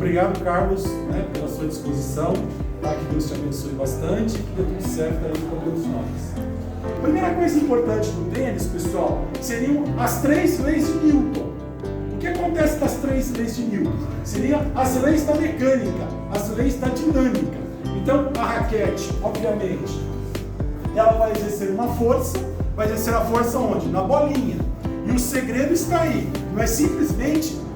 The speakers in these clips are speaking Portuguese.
Obrigado, Carlos, né, pela sua disposição. Tá? Que Deus te abençoe bastante e que dê tudo certo aí com todos nós. Primeira coisa importante do tênis, pessoal, seriam as 3 leis de Newton. O que acontece das 3 leis de Newton? Seriam as leis da mecânica, as leis da dinâmica. Então, a raquete, obviamente, ela vai exercer uma força, vai exercer a força onde? Na bolinha. E o segredo está aí, não é simplesmente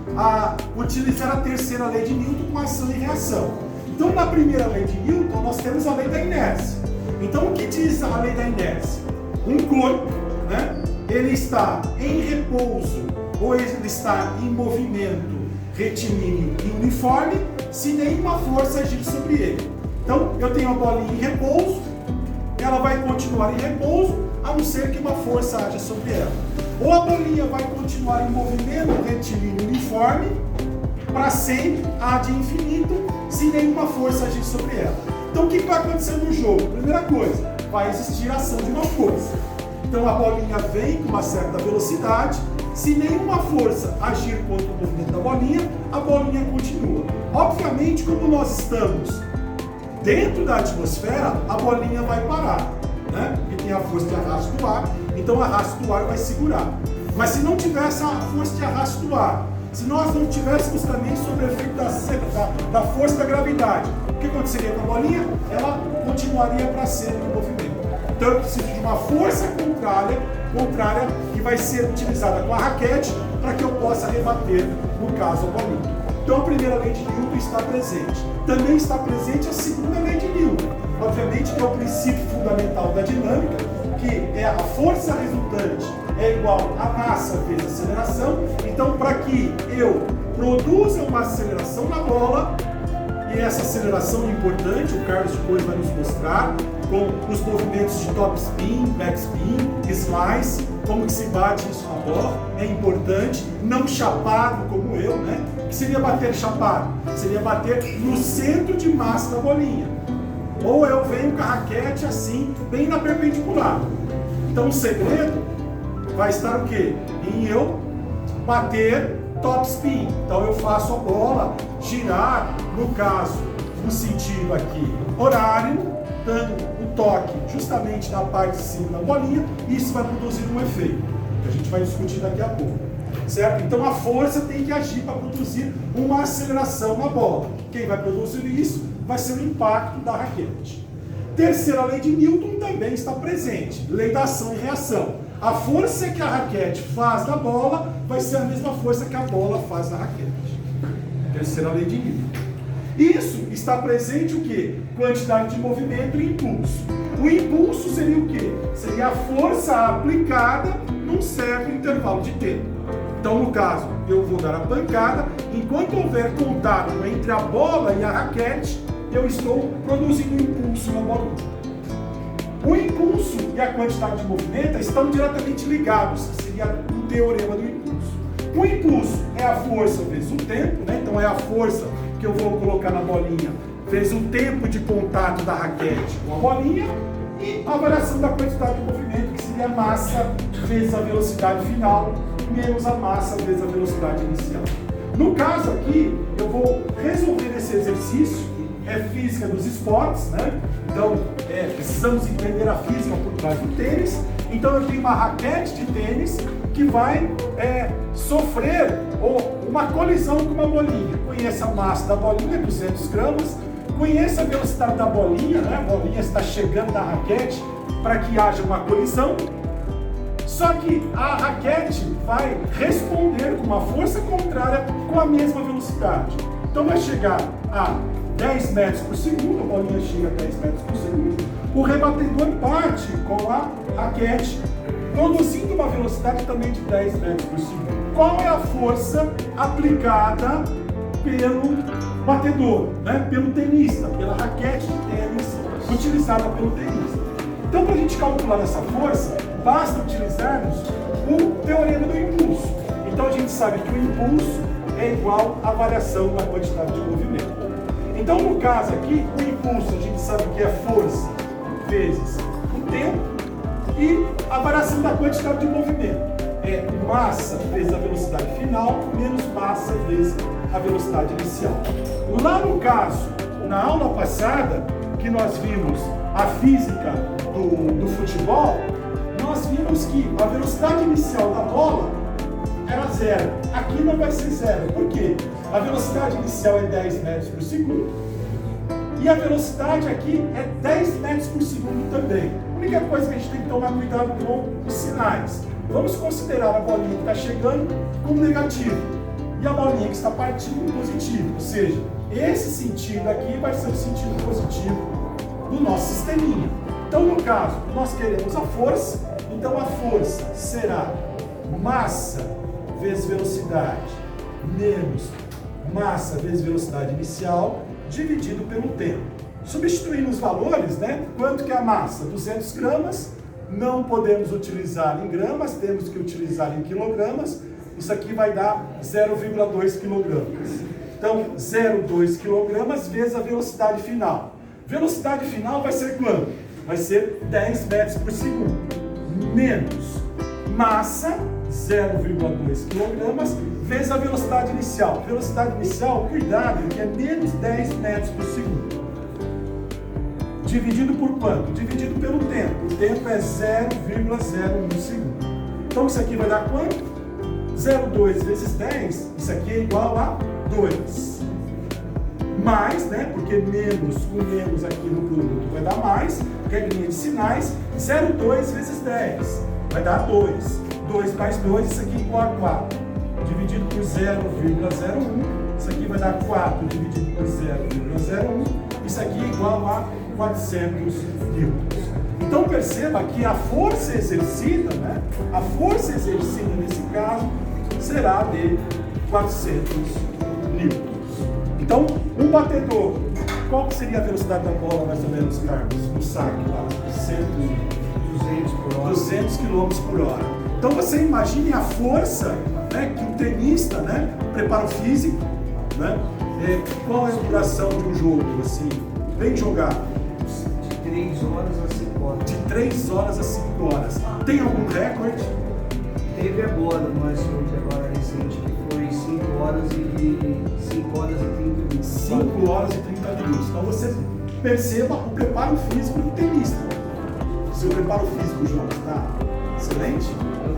utilizar a terceira lei de Newton com ação e reação. Então, na primeira lei de Newton, nós temos a lei da inércia. Então, o que diz a lei da inércia? Um corpo, né, ele está em repouso ou ele está em movimento retilíneo e uniforme se nenhuma força agir sobre ele. Então, eu tenho a bolinha em repouso, ela vai continuar em repouso, a não ser que uma força haja sobre ela. Ou a bolinha vai continuar em movimento retilíneo uniforme para sempre, ad infinito, se nenhuma força agir sobre ela. Então, o que vai acontecer no jogo? Primeira coisa, vai existir a ação de uma força. Então, a bolinha vem com uma certa velocidade, se nenhuma força agir contra o movimento da bolinha, a bolinha continua. Obviamente, como nós estamos dentro da atmosfera, a bolinha vai parar, né? Porque tem a força de arrasto do ar, então o arrasto do ar vai segurar. Mas se não tivesse a força de arrasto do ar, se nós não tivéssemos também sob o efeito da força da gravidade, o que aconteceria com a bolinha? Ela continuaria para sempre em movimento. Então eu preciso de uma força contrária que vai ser utilizada com a raquete para que eu possa rebater, no caso, a bolinha. Então a primeira lei de Newton está presente. Também está presente a segunda lei de Newton. Obviamente que é o princípio fundamental da dinâmica, que é a força resultante é igual a massa vezes aceleração. Então, para que eu produza uma aceleração na bola, e essa aceleração é importante, o Carlos depois vai nos mostrar, com os movimentos de top spin, back spin, slice, como que se bate isso na bola, é importante, não chapado como eu, né? O que seria bater chapado? Seria bater no centro de massa da bolinha. Ou eu venho com a raquete assim, bem na perpendicular. Então o segredo vai estar o quê? Em eu bater top spin. Então eu faço a bola girar, no caso, no sentido aqui horário, dando o toque justamente na parte de cima da bolinha, e isso vai produzir um efeito, que a gente vai discutir daqui a pouco. Certo? Então a força tem que agir para produzir uma aceleração na bola. Quem vai produzir isso vai ser o impacto da raquete. Terceira lei de Newton também está presente, lei da ação e reação. A força que a raquete faz na bola vai ser a mesma força que a bola faz na raquete. Terceira lei de Newton. Isso está presente o quê? Quantidade de movimento e impulso. O impulso seria o quê? Seria a força aplicada num certo intervalo de tempo. Então, no caso, eu vou dar a pancada, enquanto houver contato entre a bola e a raquete, eu estou produzindo um impulso na bola. O impulso e a quantidade de movimento estão diretamente ligados, seria o teorema do impulso. O impulso é a força vezes o tempo, né? Então é a força que eu vou colocar na bolinha vezes o tempo de contato da raquete com a bolinha, e a variação da quantidade de movimento, que seria a massa vezes a velocidade final, menos a massa vezes a velocidade inicial. No caso aqui, eu vou resolver esse exercício, é física dos esportes, né? Então, precisamos entender a física por trás do tênis. Então, eu tenho uma raquete de tênis que vai sofrer uma colisão com uma bolinha. Conheça a massa da bolinha, 200 gramas. Conheça a velocidade da bolinha, né? A bolinha está chegando na raquete para que haja uma colisão. Só que a raquete vai responder com uma força contrária com a mesma velocidade. Então, vai chegar a 10 metros por segundo, a bolinha chega a 10 metros por segundo, o rebatedor parte com a raquete, produzindo uma velocidade também de 10 metros por segundo. Qual é a força aplicada pelo batedor, né? Pelo tenista, pela raquete de tênis utilizada pelo tenista? Então, para a gente calcular essa força, basta utilizarmos o teorema do impulso. Então, a gente sabe que o impulso é igual à variação da quantidade de movimento. Então, no caso aqui, o impulso a gente sabe que é força vezes o tempo, e a variação da quantidade de movimento é massa vezes a velocidade final menos massa vezes a velocidade inicial. Lá no caso, na aula passada, que nós vimos a física do futebol, nós vimos que a velocidade inicial da bola era 0. Aqui não vai ser 0. Por quê? A velocidade inicial é 10 metros por segundo. E a velocidade aqui é 10 metros por segundo também. A única coisa que a gente tem que tomar cuidado com os sinais. Vamos considerar a bolinha que está chegando como negativo e a bolinha que está partindo positivo. Ou seja, esse sentido aqui vai ser o sentido positivo do nosso sisteminha. Então, no caso, nós queremos a força. Então, a força será massa vezes velocidade menos massa vezes velocidade inicial dividido pelo tempo. Substituindo os valores, né? Quanto que é a massa? 200 gramas. Não podemos utilizar em gramas, temos que utilizar em quilogramas. Isso aqui vai dar 0,2 quilogramas. Então, 0,2 quilogramas vezes a velocidade final. Velocidade final vai ser quanto? Vai ser 10 metros por segundo. Menos massa, 0,2 quilogramas, vezes a velocidade inicial. Velocidade inicial, cuidado, que é menos 10 metros por segundo. Dividido por quanto? Dividido pelo tempo. O tempo é 0,01 segundo. Então isso aqui vai dar quanto? 0,2 vezes 10, isso aqui é igual a 2. Mais, né? Porque menos, o menos aqui no produto vai dar mais, regrinha de sinais, 0,2 vezes 10, vai dar 2. 2 mais 2, isso aqui é igual a 4. Dividido por 0,01, isso aqui vai dar 4 dividido por 0,01, isso aqui é igual a 400 newtons. Então perceba que a força exercida, né? A força exercida nesse caso será de 400 newtons. Então, um batedor, qual que seria a velocidade da bola mais ou menos, Carlos? No saque lá, 200 por hora. 200 km por hora. Então você imagine a força, né, que um tenista, né, preparo físico, né? Qual é a duração de um jogo, assim, bem jogado? De 3 horas a 5 horas. De 3 horas a 5 horas. Tem algum recorde? Teve agora, mas agora recente, que foi 5 horas e 5 horas e 30 minutos. 5 horas e 30 minutos. Então você perceba o preparo físico do tenista. Seu preparo físico, João, está excelente?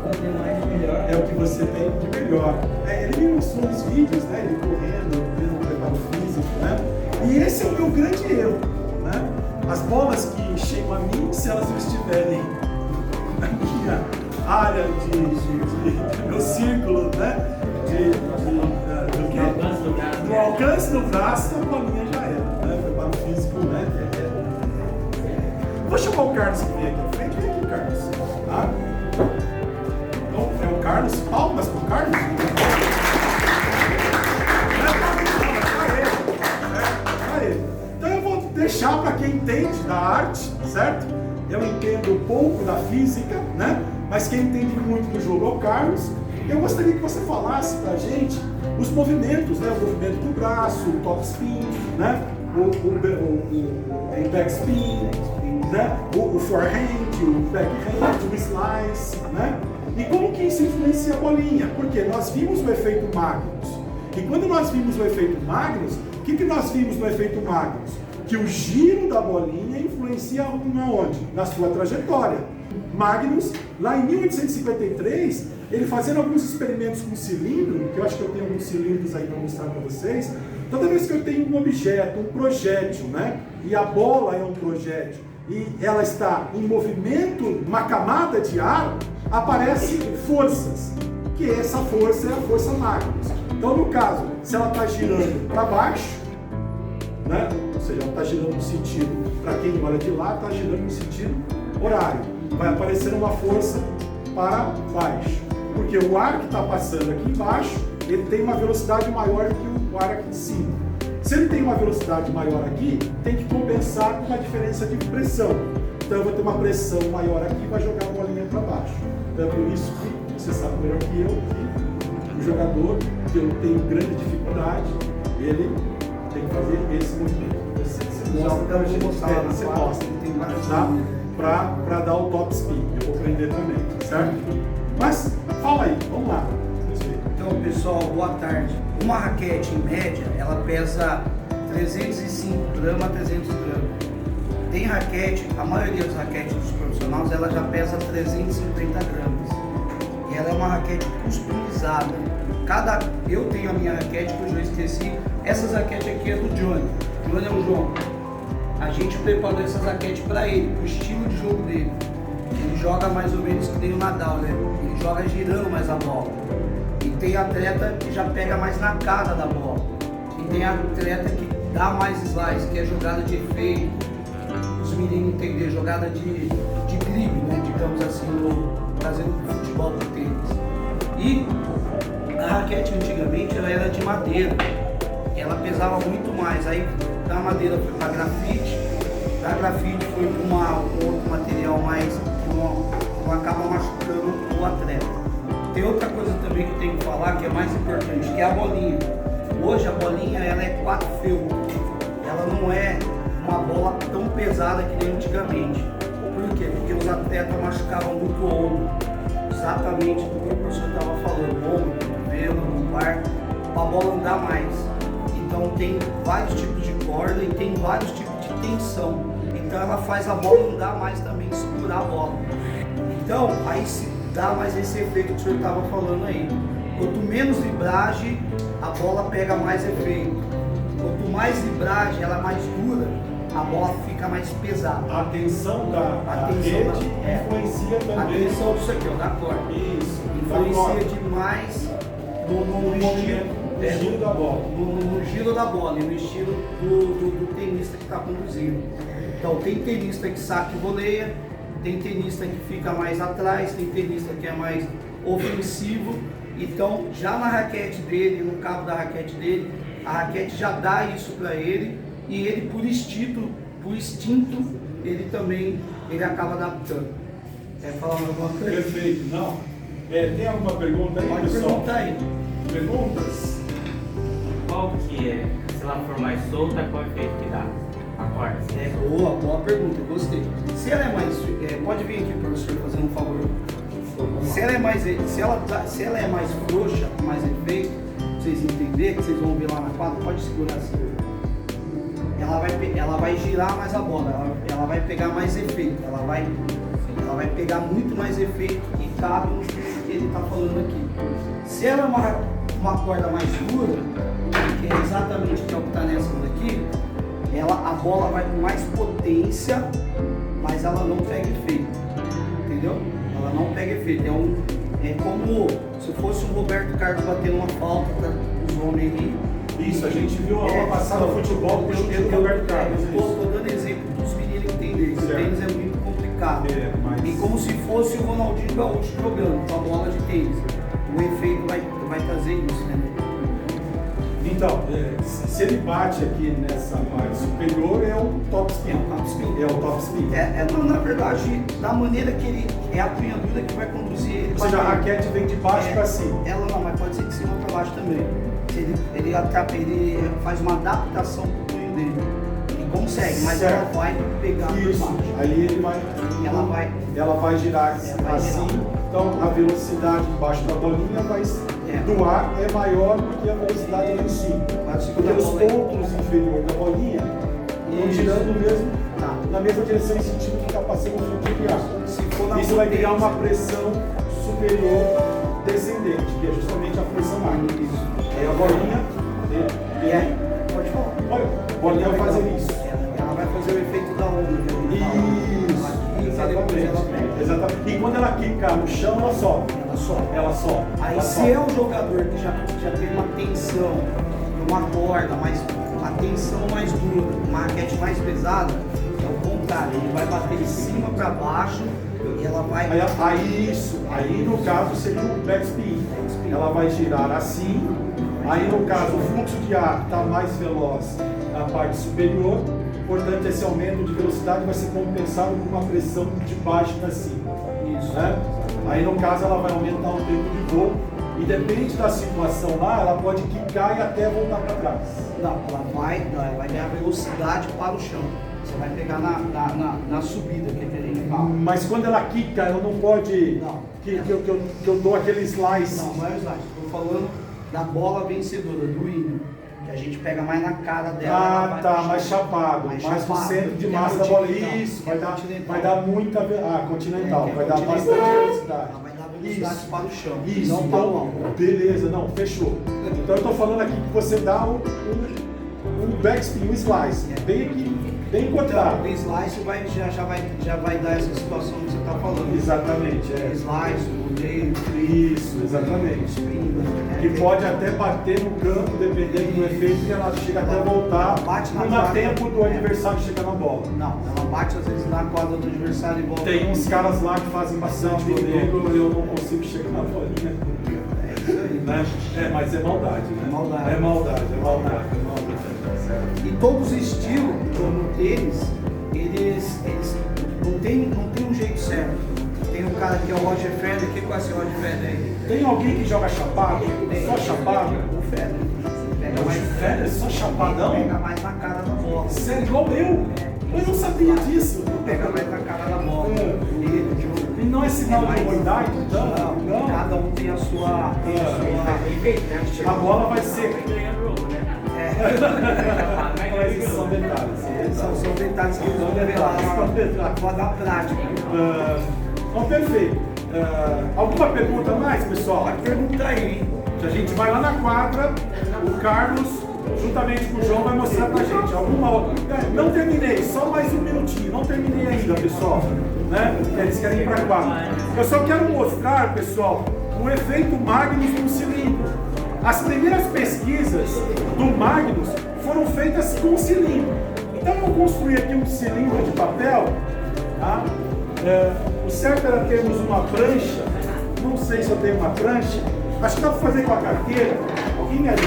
Eu tenho mais de melhor. É o que você tem de melhor. Ele me mostrou os vídeos, né? Ele correndo, vendo o preparo físico, né? E esse é o meu grande erro, né? As bolas que chegam a mim, se elas não estiverem na minha área de meu círculo, né? Do alcance do braço, a bolinha já era, né? Preparo físico, né? Vou chamar o Carlos que vem aqui à frente. Vem aqui, Carlos. Tá? Então, é o Carlos. Palmas pro Carlos. Então eu vou deixar para quem entende da arte, certo? Eu entendo um pouco da física, né? Mas quem entende muito do jogo é o Carlos. Eu gostaria que você falasse pra gente os movimentos, né? O movimento do braço, o top spin, né? O backspin, né? O forehand, o backhand, o slice, né? E como que isso influencia a bolinha? Porque nós vimos o efeito Magnus. E quando nós vimos o efeito Magnus, o que nós vimos no efeito Magnus? Que o giro da bolinha influencia onde? Na sua trajetória. Magnus, lá em 1853, ele fazendo alguns experimentos com cilindro, que eu acho que eu tenho alguns cilindros aí para mostrar para vocês. Toda vez que eu tenho um objeto, um projétil, né? E a bola é um projétil, e ela está em movimento, uma camada de ar, aparecem forças, que essa força é a força Magnus. Então, no caso, se ela está girando para baixo, né? Ou seja, ela está girando no sentido, para quem olha de lá, está girando no sentido horário. Vai aparecer uma força para baixo, porque o ar que está passando aqui embaixo, ele tem uma velocidade maior do que o ar aqui de cima. Se ele tem uma velocidade maior aqui, tem que compensar com uma diferença de pressão. Então eu vou ter uma pressão maior aqui e vai jogar a bolinha para baixo. Então é por isso que você sabe melhor que eu, que o jogador, que eu tenho grande dificuldade, ele tem que fazer esse movimento. Você mostra, tá? Para dar o top spin. Eu vou aprender também, certo? Mas fala aí, vamos lá. Então, pessoal, boa tarde. Uma raquete, em média, ela pesa 305 gramas a 300 gramas. Tem raquete, a maioria das raquetes dos profissionais, ela já pesa 350 gramas. E ela é uma raquete customizada. Eu tenho a minha raquete, que eu já esqueci. Essas raquetes aqui é do Johnny. Johnny é o João. A gente preparou essas raquetes para ele, pro estilo de jogo dele. Ele joga mais ou menos que nem o Nadal, né? Ele joga girando mais a bola. E tem atleta que já pega mais na cara da bola. E tem atleta que dá mais slice, que é jogada de efeito. Os meninos entender, jogada de drible, né? Digamos assim, trazendo futebol pro tênis. E a raquete antigamente ela era de madeira. Ela pesava muito mais. Aí da madeira foi para grafite. Da grafite foi para um outro material mais que não acaba machucando o atleta. Tem outra coisa também que eu tenho que falar que é mais importante, que é a bolinha. Hoje a bolinha ela é 4 feltro. Ela não é uma bola tão pesada que nem antigamente. Por quê? Porque os atletas machucavam muito o ombro. Exatamente do que o professor estava falando, o ombro, o cotovelo, o lombar, para a bola andar mais. Então tem vários tipos de corda e tem vários tipos de tensão. Então ela faz a bola andar mais também, segurar a bola. Então aí se dá mais esse efeito que o senhor estava falando aí. Quanto menos libragem, a bola pega mais efeito. Quanto mais libragem, ela é mais dura, a bola fica mais pesada. A tensão da rede influencia também. A tensão disso aqui, ó, da corda. Isso. Influencia demais no giro da bola. No giro da bola e no estilo do tenista que está conduzindo. Então tem tenista que saca e voleia, tem tenista que fica mais atrás, tem tenista que é mais ofensivo. Então já na raquete dele, no cabo da raquete dele, a raquete já dá isso para ele e ele por instinto ele acaba adaptando. Quer falar alguma coisa? Perfeito, não. Tem alguma pergunta aí, pode pessoal? Perguntar aí. Perguntas? Qual que é, se ela for mais solta, qual é o efeito que dá? A corda? Boa pergunta, gostei. Se ela é mais, pode vir aqui, professor, fazer um favor. Se ela é mais frouxa, mais efeito, pra vocês entenderem, que vocês vão ver lá na quadra, pode segurar assim. Ela vai girar mais a bola, ela vai pegar mais efeito, ela vai pegar muito mais efeito que cabe no que ele está falando aqui. Se ela é uma corda mais dura, que é exatamente o que está nessa daqui, a bola vai com mais potência, mas ela não pega efeito, entendeu? Ela não pega efeito, é como se fosse o Roberto Carlos batendo uma falta para os homens ali. Isso, a gente viu a aula passada no futebol com o chute do Roberto Carlos. Eu estou dando exemplo para os meninos entenderem, o tênis é muito complicado. Mas... E como se fosse o Ronaldinho Gaúcho jogando com a bola de tênis. O efeito vai trazer isso, né? Então, se ele bate aqui nessa parte superior, é o top spin. É o top spin. Na verdade, da maneira que ele é a punhadura que vai conduzir ele. Ou seja, a raquete vem de baixo para cima. Ela não, mas pode ser de cima para baixo também. Ele faz uma adaptação para o punho dele. Ele consegue, mas certo. ela vai pegar por isso. baixo. Aí ele vai. Ela vai girar assim. Então a velocidade embaixo da bolinha do ar é maior do que a velocidade lá em cima. Porque os pontos inferiores da bolinha estão girando na mesma direção em sentido que está passando o fluxo de ar. Isso vai criar uma pressão superior descendente, que é justamente a pressão máxima. Aí a bolinha. Pode falar. Olha, a bolinha vai fazer isso. Ela vai fazer o efeito da onda. Exatamente. E quando ela quica no chão, ela sobe. Ela sobe. Aí se é um jogador que já tem uma tensão, uma corda, uma tensão mais dura, uma raquete mais pesada, é o contrário, ele vai bater de cima para baixo e ela vai. Aí no caso seria o backspin. Ela vai girar assim. Aí no caso o fluxo de ar está mais veloz na parte superior. Portanto, esse aumento de velocidade vai ser compensado por uma pressão de baixo para cima. Isso. Né? Aí, no caso, ela vai aumentar o tempo de voo e depende da situação lá, ela pode quicar e até voltar para trás. Não, ela vai ganhar velocidade para o chão. Você vai pegar na subida, que a gente fala. Mas quando ela quica, ela não pode... Não. Que eu dou aquele slice. Não é o slice. Estou falando da bola vencedora, do hino. que a gente pega mais na cara dela. Ah, tá, mais chapado, mais no centro de massa da bola. Isso, vai dar muita. Ah, continental, vai dar bastante velocidade. Ela vai dar velocidade para o chão. Isso, não para o então, alto. beleza, não, fechou. Então eu estou falando aqui que você dá um backspin, um slice, bem aqui, bem cortado. Então, o slice já vai dar essa situação que você está falando. Exatamente, é. Slice, rodeio, Isso, exatamente. spin, Que pode até bater no campo, dependendo do efeito, que ela chega até a voltar. Bate na Não dá quadra. tempo do adversário chegar na bola. Não, ela bate às vezes na quadra do adversário e volta. Tem uns caras lá que fazem bastante comigo, eu não consigo chegar na bolinha. É isso aí. Né? É, mas é maldade, né? É maldade. É maldade, é maldade. Certo. E todos os estilos no tênis, eles não tem um jeito certo. Tem um cara que é o Roger Federer, o que é esse Roger Federer aí? Tem alguém que joga chapado? Só chapado? O Federer. Pega mais Federer, só chapadão? Pega mais na cara da bola. Sério, igual eu? Eu não sabia disso. Pega mais na cara da bola. E não é sinal de ruindade, então? Não, cada um tem a sua. A bola vai ser. É. Mas isso são detalhes. São detalhes que eles vão revelar na prática. Então, perfeito. Alguma pergunta mais, pessoal? Pode perguntar aí, hein? A gente vai lá na quadra, o Carlos, juntamente com o João, vai mostrar pra gente alguma outra. Não terminei, só mais um minutinho, não terminei ainda, pessoal. Né? Eles querem ir pra quadra. Eu só quero mostrar, pessoal, o efeito Magnus no cilindro. As primeiras pesquisas do Magnus foram feitas com cilindro. Então eu construí aqui um cilindro de papel. Tá? O certo era termos uma prancha. Não sei se eu tenho uma prancha. Acho que dá para fazer com a carteira. Alguém me ajuda?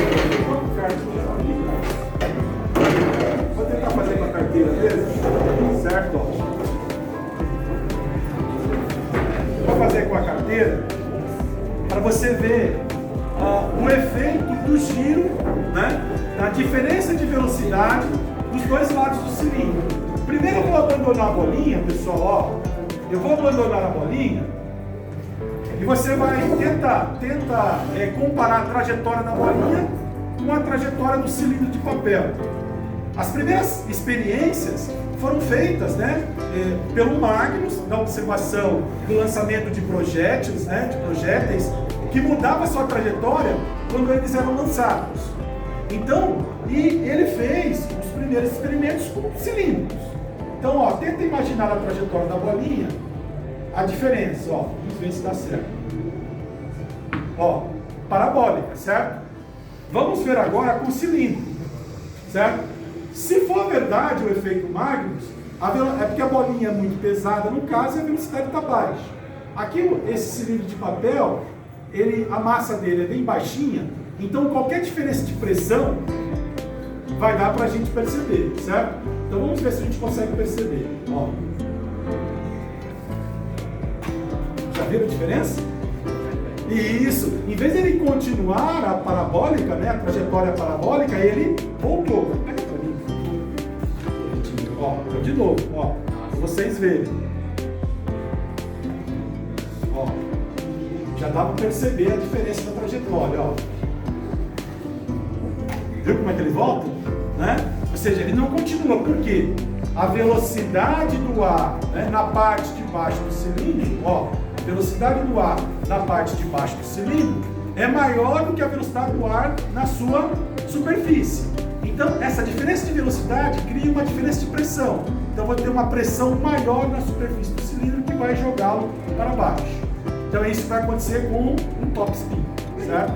Vou tentar fazer com a carteira mesmo. Certo? Ó. Vou fazer com a carteira para você ver o efeito do giro, né? A diferença de velocidade dos dois lados do cilindro. Primeiro eu vou abandonar a bolinha, pessoal. Ó. Eu vou abandonar a bolinha. E você vai tentar comparar a trajetória da bolinha com a trajetória do cilindro de papel. As primeiras experiências foram feitas, né, pelo Magnus, na observação do lançamento de projéteis, né, de projéteis, que mudava a sua trajetória quando eles eram lançados. Então, e ele fez os primeiros experimentos com cilindros. Então, ó, tenta imaginar a trajetória da bolinha. A diferença, ó, vamos ver se dá certo. Ó, parabólica, certo? Vamos ver agora com o cilindro, certo? Se for verdade o efeito Magnus, é porque a bolinha é muito pesada no caso e a velocidade está baixa. Aqui, esse cilindro de papel, a massa dele é bem baixinha, então qualquer diferença de pressão vai dar para a gente perceber, certo? Então vamos ver se a gente consegue perceber. Ó. Já viram a diferença? Isso, em vez de ele continuar a parabólica, né, a trajetória parabólica, ele voltou. Ó, de novo, ó, para vocês verem. Ó, já dá para perceber a diferença da trajetória, ó. Viu como é que ele volta? Né? Ou seja, ele não continua, por quê? A velocidade do ar, né, na parte de baixo do cilindro, ó, a velocidade do ar na parte de baixo do cilindro é maior do que a velocidade do ar na sua superfície. Então, essa diferença de velocidade cria uma diferença de pressão. Então, vou ter uma pressão maior na superfície do cilindro que vai jogá-lo para baixo. Então, é isso que vai acontecer com um top spin, certo?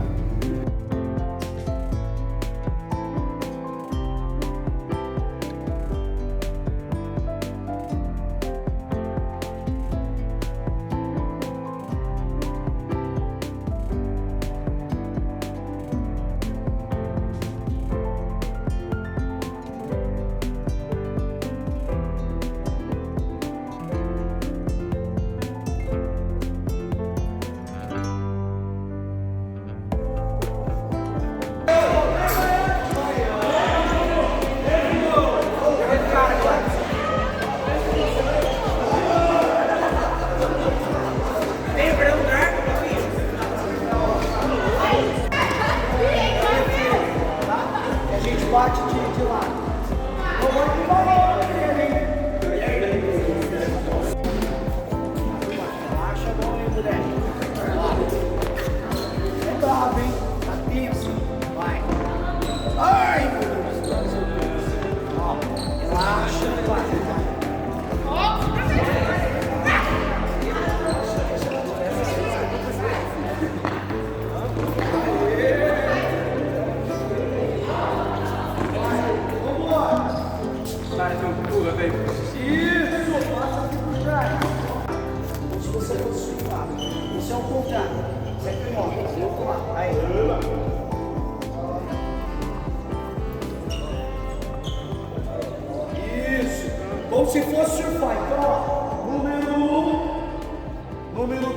mais um pulo, bem. Isso, passa aqui pro chá. Se você for surfar, você é o contrário. Você é canhota, você é o lado. Aí. Isso, como se fosse surfar. Então, ó, número 1, número